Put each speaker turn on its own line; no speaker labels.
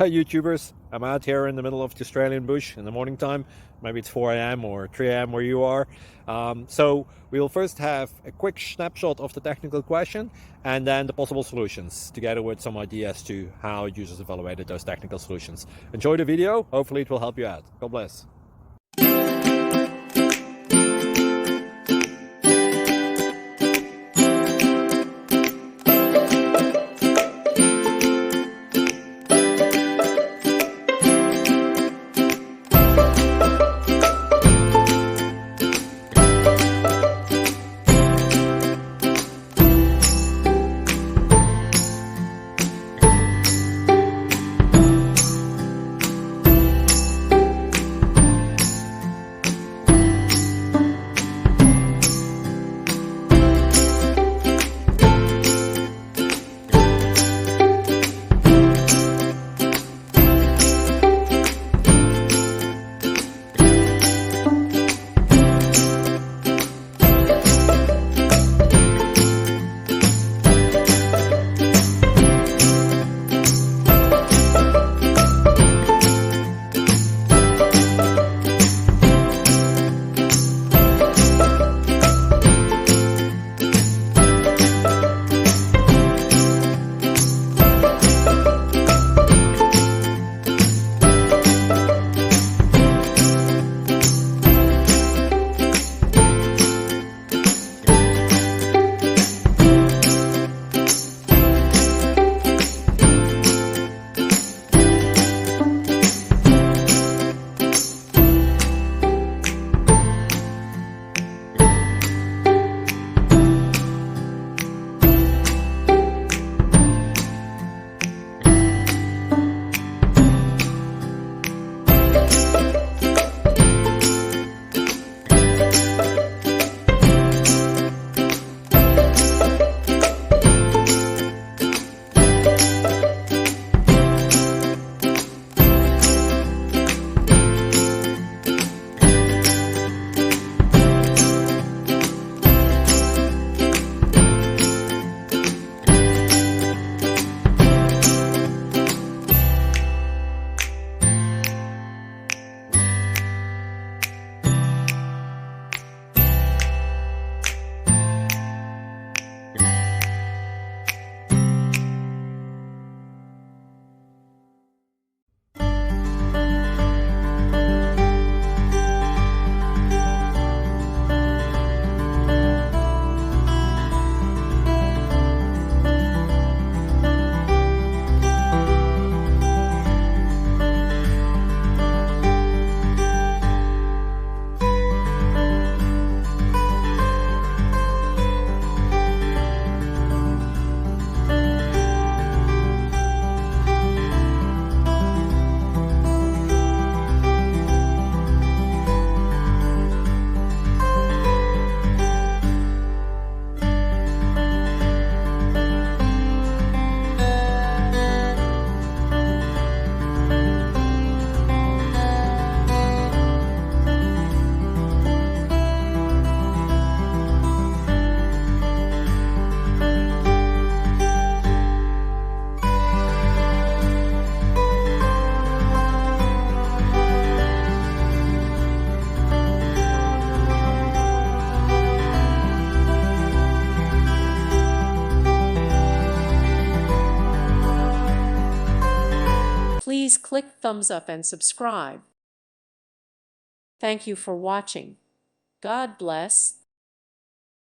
YouTubers. I'm out here in the middle of the Australian bush in the morning time. Maybe it's 4 a.m. or 3 a.m. where you are. So we'll first have a quick snapshot of the technical question and then the possible solutions, together with some ideas to how users evaluated those technical solutions. Enjoy the video. Hopefully it will help you out. God bless.
Please click thumbs up and subscribe. Thank you for watching. God bless.